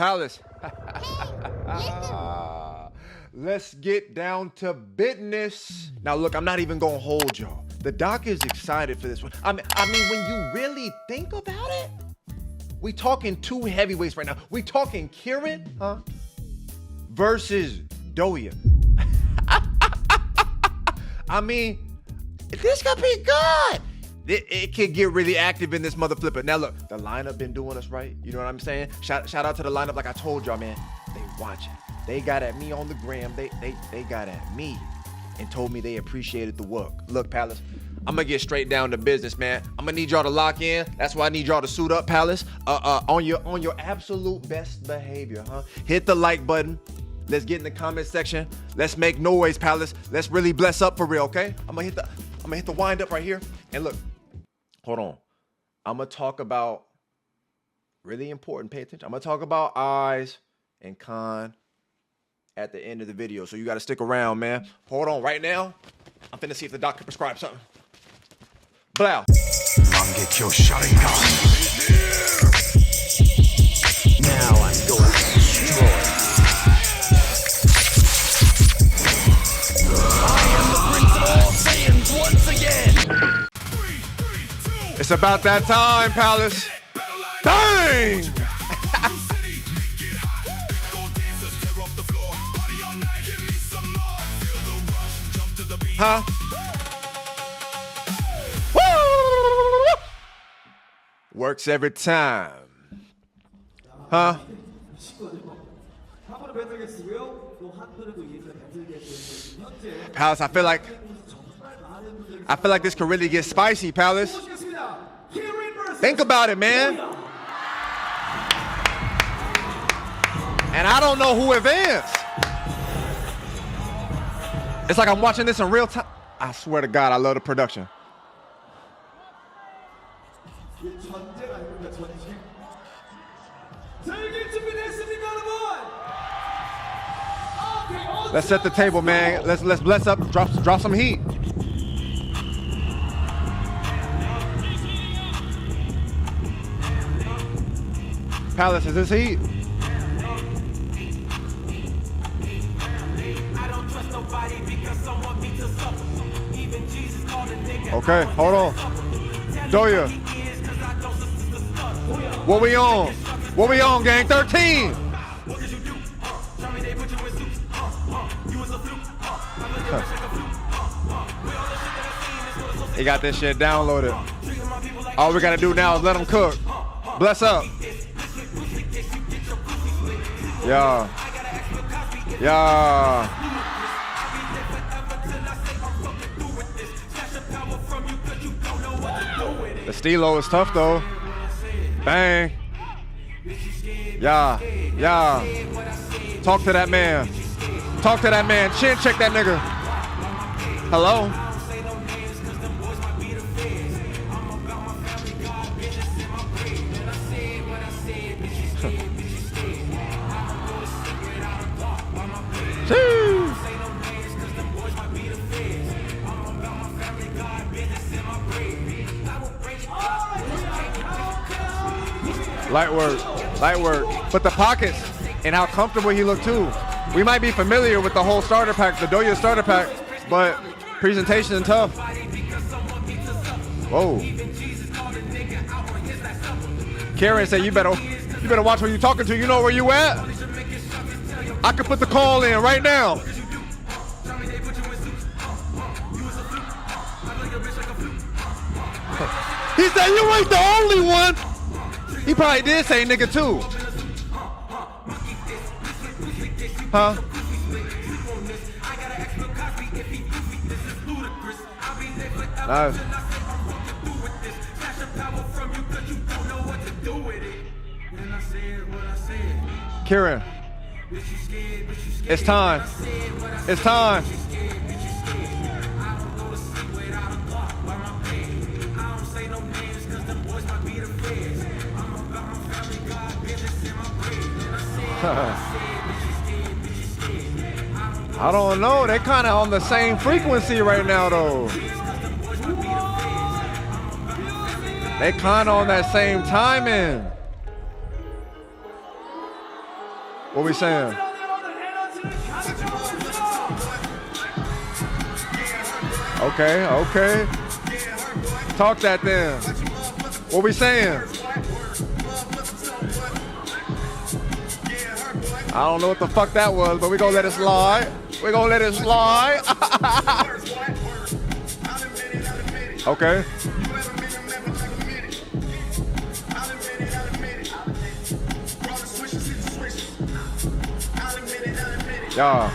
Palace. Let's get down to business. Now, look, I'm not even gonna hold y'all. The doc is excited for this one. I mean, when you really think about it, we talking two heavyweights right now. We talking Kirin, versus Doyah. I mean, this could be good. It could get really active in this mother flipper. Now look, the lineup been doing us right. You know what I'm saying? Shout out to the lineup. Like I told y'all, man, they watching. They got at me on the gram. They got at me and told me they appreciated the work. Look, Palace, I'm gonna get straight down to business, man. I'm gonna need y'all to lock in. That's why I need y'all to suit up, Palace. On your absolute best behavior, Hit the like button. Let's get in the comment section. Let's make noise, Palace. Let's really bless up for real, okay? I'm gonna hit the wind up right here. And look, hold on. I'm gonna talk about really important. Pay attention. I'm gonna talk about eyes and con at the end of the video. So you gotta stick around, man. Hold on. Right now, I'm finna see if the doc can prescribe something. Blow. Now I'm going to destroy. It's about that time, Palace. Bang! Huh? Woo! Works every time. Huh? Palace, I feel like this could really get spicy, Palace. Think about it, man. And I don't know who advanced. It's like I'm watching this in real time. I swear to God, I love the production. Let's set the table, man. Let's bless up, drop some heat. Palace, is this heat? Okay, hold on. Doyah. What we on? What we on, gang? 13. He got this shit downloaded. All we gotta do now is let him cook. Bless up. Yeah. Yeah. The stilo is tough though. Bang. Yeah. Yeah. Talk to that man. Talk to that man. Chin check that nigga. Hello? Light work. But the pockets and how comfortable he looked too. We might be familiar with the whole starter pack, the Doyah starter pack, but presentation is tough. Whoa. Kirin said, you better watch who you talking to. You know where you at? I could put the call in right now. He said, you ain't the only one. He probably did say nigga too. Huh? Nice. Kirin, it's time. It's time. I don't know. They're kind of on the same frequency right now, though. They kind of on that same timing. What we saying? Okay, okay. Talk that then. What we saying? I don't know what the fuck that was, but we gonna let it slide. We gonna let it slide. Okay. Yeah.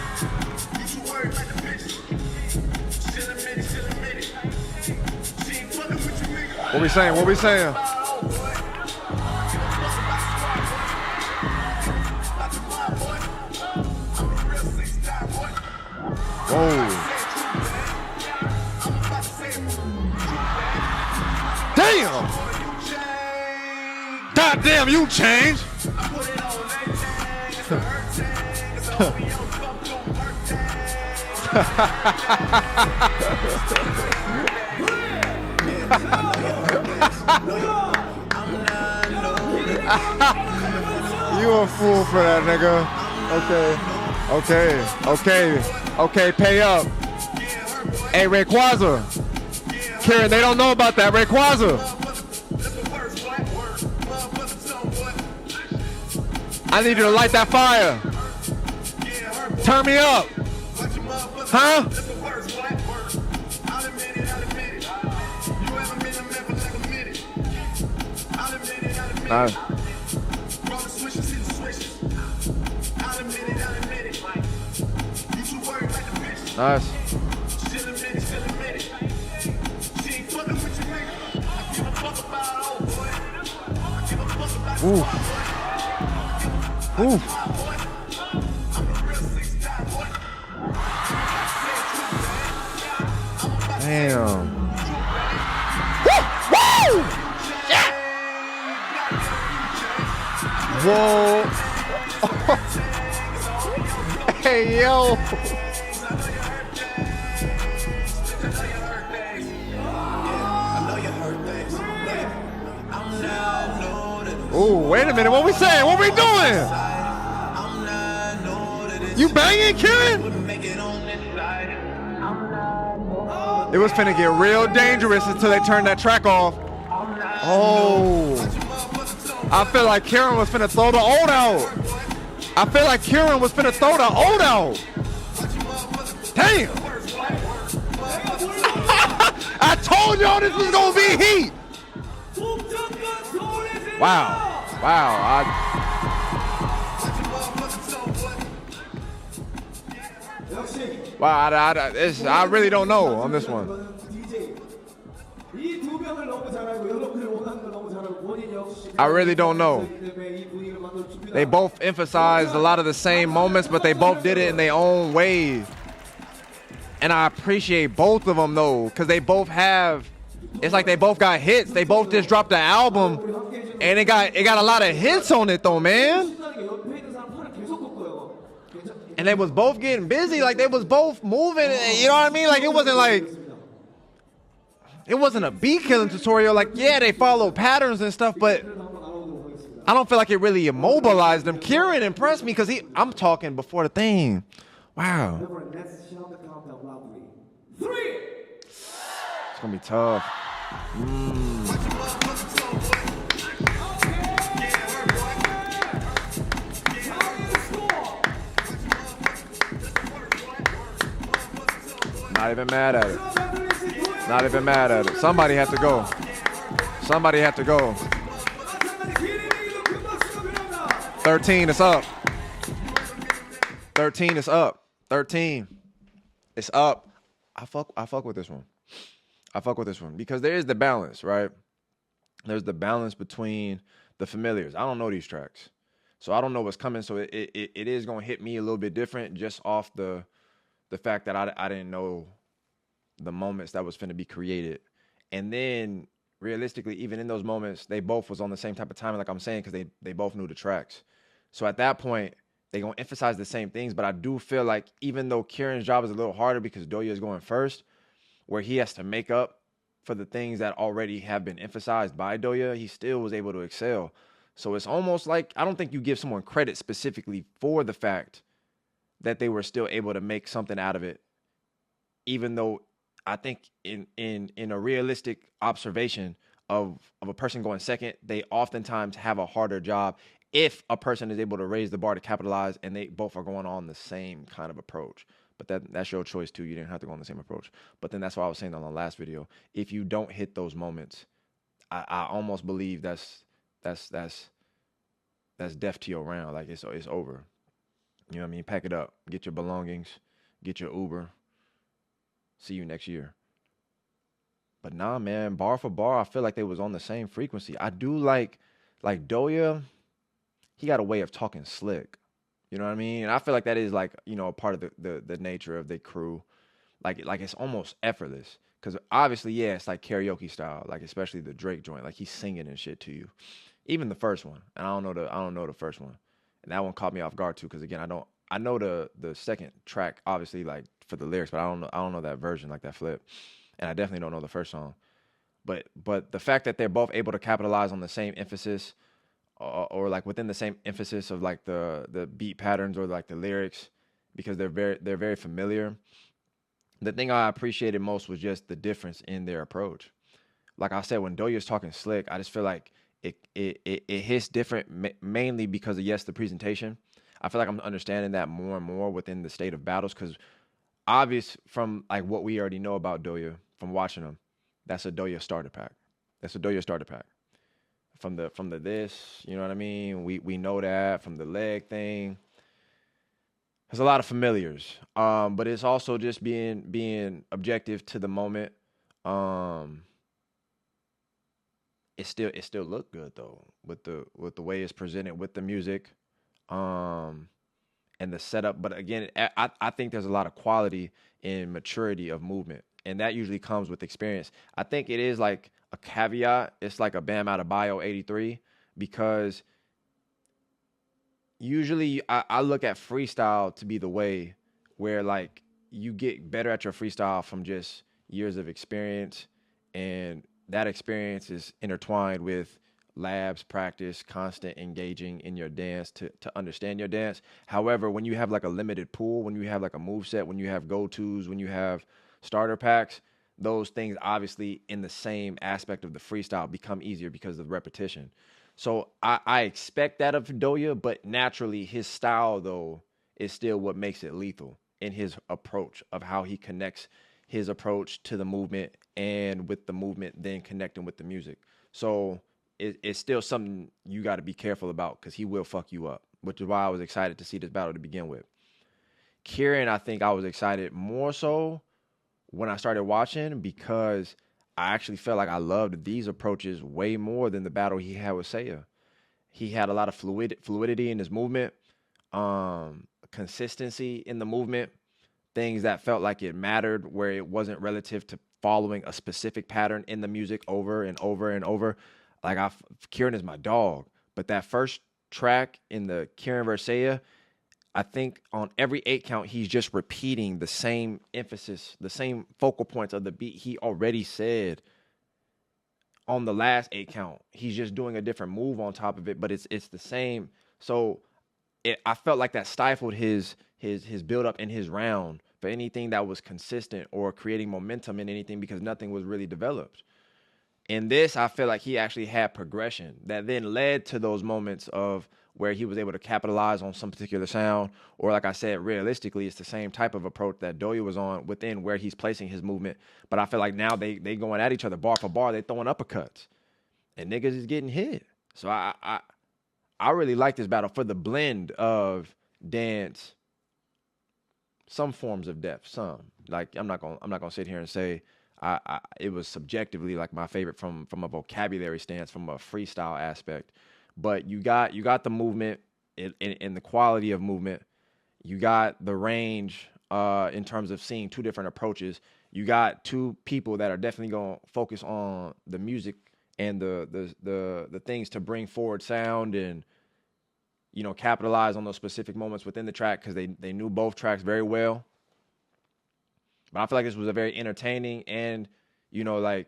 What we saying? What we saying? Whoa. Damn. God damn, you changed. You a fool for that, nigga. Okay, pay up. Hey, Rayquaza. Kirin, they don't know about that. Rayquaza. I need you to light that fire. Turn me up. Huh? Nice. Nice. Ooh. Ooh. Damn. Woo! Woo! Yeah! Whoa. Hey, yo. Oh, wait a minute. What we saying? What we doing? You banging, Kirin? It was finna get real dangerous until they turned that track off. Oh. I feel like Kirin was finna throw the old out. I feel like Kirin was finna throw the old out. Damn. I told y'all this was gonna be heat. Wow. I really don't know on this one. I really don't know. They both emphasized a lot of the same moments, but they both did it in their own way. And I appreciate both of them though, because they both have, it's like they both got hits. They both just dropped the album and it got a lot of hits on it though, man. And they was both getting busy, like they was both moving, you know what I mean? Like it wasn't a beat killing tutorial. Like, yeah, they follow patterns and stuff, but I don't feel like it really immobilized them. Kirin impressed me because I'm talking before the thing. Wow. It's gonna be tough. Not even mad at it. Not even mad at it. Somebody had to go. Somebody had to go. 13 is up. 13 is up. 13. It's up. I fuck with this one. I fuck with this one because there is the balance, right? There's the balance between the familiars. I don't know these tracks, so I don't know what's coming. So it is gonna hit me a little bit different just off the fact that I didn't know the moments that was finna be created. And then realistically, even in those moments, they both was on the same type of timing, like I'm saying, because they both knew the tracks. So at that point, they gonna emphasize the same things. But I do feel like even though Kirin's job is a little harder because Doyah is going first, where he has to make up for the things that already have been emphasized by Doyah, he still was able to excel. So it's almost like I don't think you give someone credit specifically for the fact that they were still able to make something out of it, even though I think in a realistic observation of a person going second, they oftentimes have a harder job if a person is able to raise the bar to capitalize and they both are going on the same kind of approach. But that's your choice too. You didn't have to go on the same approach. But then that's what I was saying on the last video. If you don't hit those moments, I almost believe that's death to your round. Like it's over. You know what I mean? Pack it up. Get your belongings. Get your Uber. See you next year. But nah, man, bar for bar, I feel like they was on the same frequency. I do like Doyah, he got a way of talking slick. You know what I mean? And I feel like that is like, you know, a part of the nature of the crew. Like it's almost effortless. Cause obviously, yeah, it's like karaoke style, like especially the Drake joint. Like he's singing and shit to you. Even the first one. And I don't know the first one. And that one caught me off guard too, because again, I know the second track, obviously, like for the lyrics, but I don't know that version, like that flip. And I definitely don't know the first song. But the fact that they're both able to capitalize on the same emphasis, or like within the same emphasis of like the beat patterns or like the lyrics, because they're very familiar. The thing I appreciated most was just the difference in their approach. Like I said, when Doyah's talking slick, I just feel like it hits different, mainly because of, yes, the presentation. I feel like I'm understanding that more and more within the state of battles, because obvious from like what we already know about Doyah from watching him, that's a Doyah starter pack. That's a Doyah starter pack. From the this, you know what I mean? We know that from the leg thing. There's a lot of familiars. But it's also just being objective to the moment. It still looked good though with the way it's presented with the music. And the setup. But again, I think there's a lot of quality in maturity of movement. And that usually comes with experience. I think it is like a caveat. It's like a Bam out of Bio 83, because usually I look at freestyle to be the way where like you get better at your freestyle from just years of experience. And that experience is intertwined with labs, practice, constant engaging in your dance to understand your dance. However, when you have like a limited pool, when you have like a move set, when you have go-tos, when you have starter packs, those things obviously in the same aspect of the freestyle become easier because of repetition. So I expect that of Doyah, but naturally his style though is still what makes it lethal in his approach of how he connects his approach to the movement, and with the movement then connecting with the music. So it's still something you got to be careful about, because he will fuck you up, which is why I was excited to see this battle to begin with. Kirin, I think I was excited more so when I started watching, because I actually felt like I loved these approaches way more than the battle he had with Saya. He had a lot of fluidity in his movement, consistency in the movement, things that felt like it mattered, where it wasn't relative to following a specific pattern in the music over and over and over. Like Kirin is my dog, but that first track in the Kirin versus Saya, I think on every 8 count, he's just repeating the same emphasis, the same focal points of the beat he already said on the last 8 count. He's just doing a different move on top of it, but it's the same. So I felt like that stifled his build up in his round for anything that was consistent or creating momentum in anything, because nothing was really developed. In this, I feel like he actually had progression that then led to those moments of where he was able to capitalize on some particular sound, or like I said, realistically, it's the same type of approach that Doyah was on within where he's placing his movement. But I feel like now they going at each other bar for bar, they throwing uppercuts, and niggas is getting hit. So I really like this battle for the blend of dance, some forms of depth, some. Like I'm not gonna sit here and say it was subjectively like my favorite from a vocabulary stance, from a freestyle aspect. But you got the movement in the quality of movement. You got the range in terms of seeing 2 different approaches. You got 2 people that are definitely gonna focus on the music and the things to bring forward sound, and you know, capitalize on those specific moments within the track, because they knew both tracks very well. But I feel like this was a very entertaining and, you know, like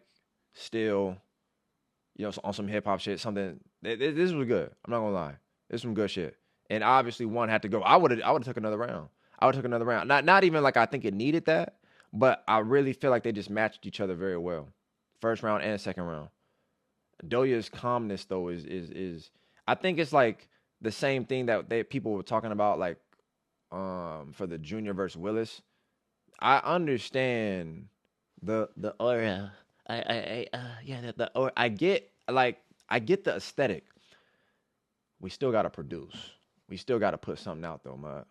still, you know, on some hip hop shit, something This was good. I'm not gonna lie. This is some good shit. And obviously one had to go. I would have took another round. Not even like I think it needed that, but I really feel like they just matched each other very well. First round and second round. Doyah's calmness though is I think it's like the same thing that people were talking about like for the Junior versus Willis. I understand the aura. I get the aesthetic. We still gotta produce. We still gotta put something out though, mud.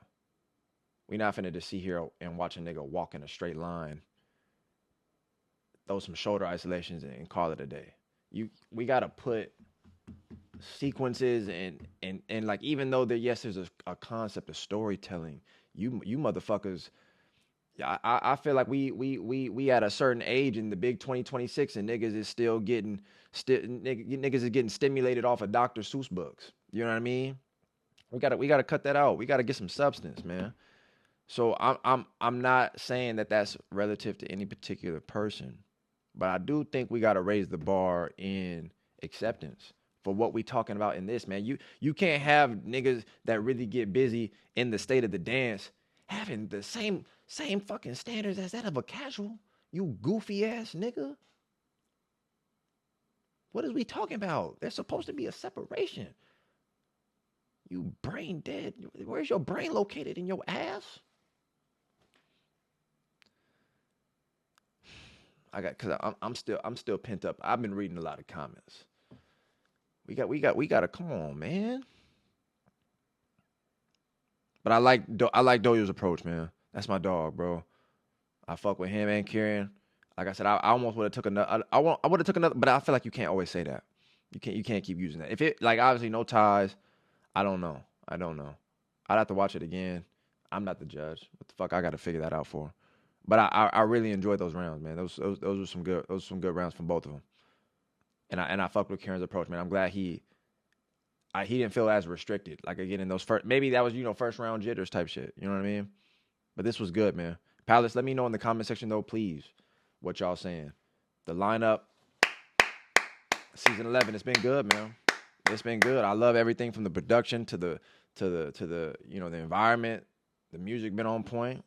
We not finna just sit here and watch a nigga walk in a straight line, throw some shoulder isolations and call it a day. We gotta put sequences and like, even though there's a concept of storytelling, you motherfuckers. I feel like we at a certain age in the big 2026 and niggas is still getting niggas is getting stimulated off of Dr. Seuss books. You know what I mean? We gotta cut that out. We gotta get some substance, man. So I'm not saying that that's relative to any particular person, but I do think we gotta raise the bar in acceptance for what we talking about in this, man. You can't have niggas that really get busy in the state of the dance having the same fucking standards as that of a casual. You goofy ass nigga. What is we talking about? There's supposed to be a separation. You brain dead. Where's your brain located? In your ass? Cause I'm still pent up. I've been reading a lot of comments. We gotta come on, man. But I like Doyah's approach, man. That's my dog, bro. I fuck with him and Kirin. Like I said, I almost would have took another. I would have took another, but I feel like you can't always say that. You can't keep using that. If it like obviously no ties, I don't know. I'd have to watch it again. I'm not the judge. What the fuck I got to figure that out for. But I really enjoyed those rounds, man. Those were some good rounds from both of them. And I fucked with Kirin's approach, man. I'm glad he didn't feel as restricted. Like again in those first, maybe that was first round jitters type shit. You know what I mean? But this was good, man. Palace, let me know in the comment section though, please, what y'all saying. The lineup, season 11, it's been good, man. It's been good. I love everything from the production to the the environment. The music been on point.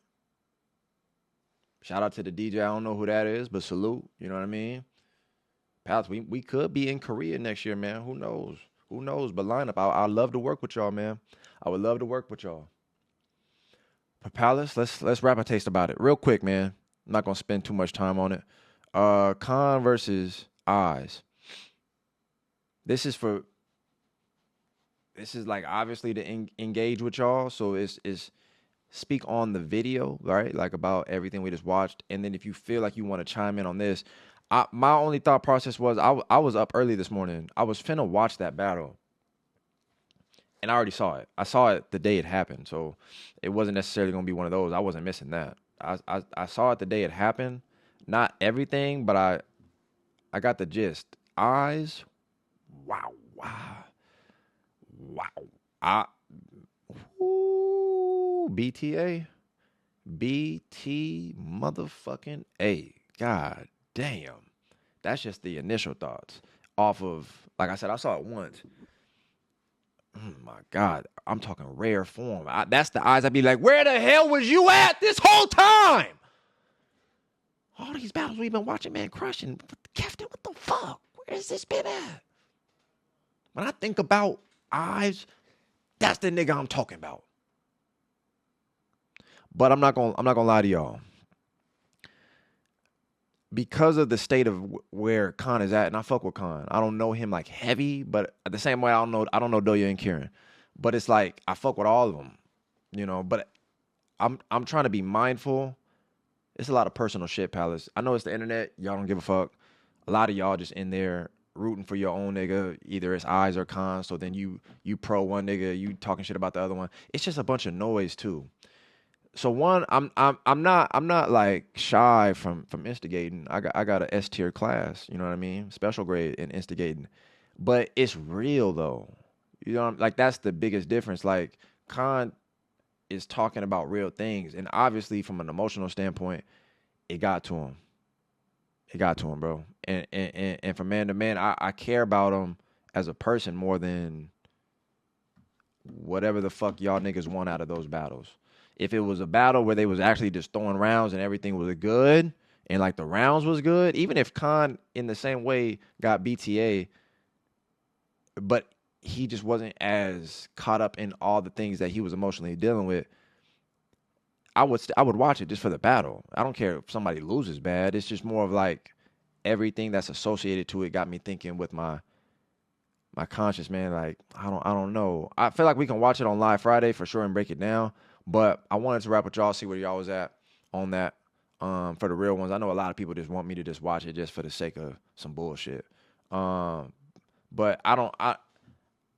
Shout out to the DJ. I don't know who that is, but salute. You know what I mean? Palace, we could be in Korea next year, man. Who knows? But lineup, I'd love to work with y'all, man. I would love to work with y'all. But Palace, let's rap a taste about it real quick, man. I'm not gonna spend too much time on it. Khan versus Eyes. This is like obviously to engage with y'all. So it's speak on the video, right? Like about everything we just watched, and then if you feel like you want to chime in on this, my only thought process was I was up early this morning. I was finna watch that battle. And I already saw it. I saw it the day it happened. So it wasn't necessarily going to be one of those. I wasn't missing that. I saw it the day it happened. Not everything, but I got the gist. Eyes. Wow. BTA. BT motherfucking A. God damn. That's just the initial thoughts off of, like I said, I saw it once. Oh my God, I'm talking rare form. That's the Eyes. I'd be like, where the hell was you at this whole time? All these battles we've been watching, man, crushing. Captain, what the fuck? Where's this been at? When I think about Eyes, that's the nigga I'm talking about. But I'm not gonna lie to y'all. Because of the state of where Khan is at, and I fuck with Khan. I don't know him like heavy, but at the same way, I don't know Doyah and Kirin. But it's like I fuck with all of them, But I'm trying to be mindful. It's a lot of personal shit, Palace. I know it's the internet. Y'all don't give a fuck. A lot of y'all just in there rooting for your own nigga. Either it's Eyes or Khan. So then you pro one nigga, you talking shit about the other one. It's just a bunch of noise too. So one, I'm not like shy from instigating. I got a S tier class, you know what I mean? Special grade in instigating. But it's real though. Like that's the biggest difference. Like Khan is talking about real things. And obviously from an emotional standpoint, it got to him. It got to him, bro. And from man to man, I care about him as a person more than whatever the fuck y'all niggas want out of those battles. If it was a battle where they was actually just throwing rounds and everything was good and like the rounds was good, even if Khan in the same way got BTA, but he just wasn't as caught up in all the things that he was emotionally dealing with, I would watch it just for the battle. I don't care if somebody loses bad. It's just more of like everything that's associated to it got me thinking with my conscience, man. Like I don't know. I feel like we can watch it on Live Friday for sure and break it down. But I wanted to wrap with y'all, see where y'all was at on that. For the real ones, I know a lot of people just want me to just watch it just for the sake of some bullshit. But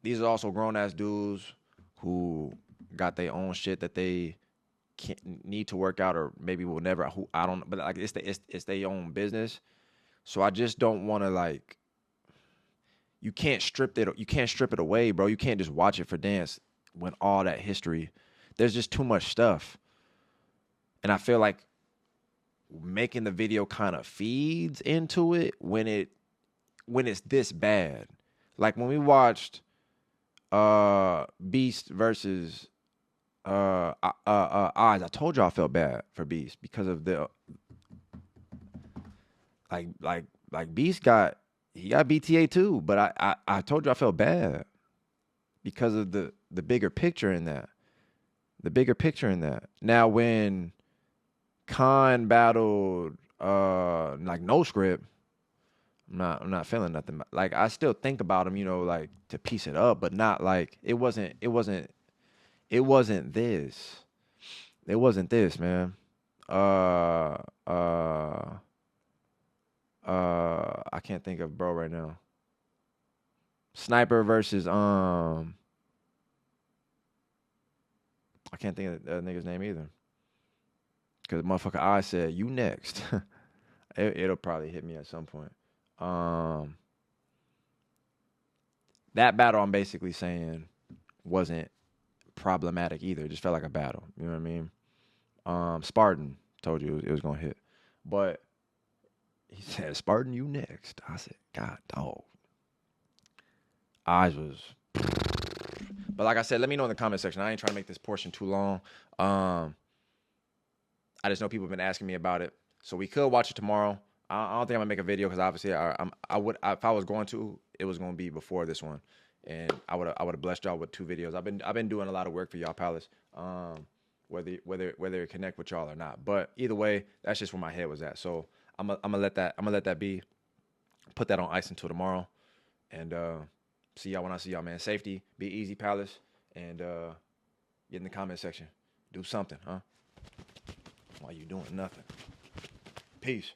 these are also grown ass dudes who got their own shit that they can't need to work out or maybe will never. Who I don't know, but like it's their own business. So I just don't want to like. You can't strip it away, bro. You can't just watch it for dance when all that history. There's just too much stuff. And I feel like making the video kind of feeds into it when it's this bad. Like when we watched Beast versus Oz, I told y'all I felt bad for Beast because of the like Beast got BTA too, but I told you I felt bad because of the bigger picture in that. The bigger picture in that. Now when Khan battled like No Script, I'm not feeling nothing. Like I still think about him, you know, like to piece it up, but not like it wasn't this. It wasn't this, man. I can't think of bro right now. Sniper versus I can't think of that nigga's name either. Cause motherfucker I said you next. It'll probably hit me at some point. That battle I'm basically saying wasn't problematic either. It just felt like a battle. You know what I mean? Spartan told you it was gonna hit. But he said, Spartan, you next. I said, God dog. Eyes was. But like I said, let me know in the comment section. I ain't trying to make this portion too long. I just know people have been asking me about it. So we could watch it tomorrow. I don't think I'm gonna make a video because obviously I would if I was going to, it was gonna be before this one, and I would have blessed y'all with 2 videos. I've been doing a lot of work for y'all, Palace. Whether it connect with y'all or not, but either way, that's just where my head was at. So I'm gonna let that be. Put that on ice until tomorrow, and see y'all when I see y'all, man. Safety, be easy, Palace, and get in the comment section. Do something, huh? Why you doing nothing? Peace.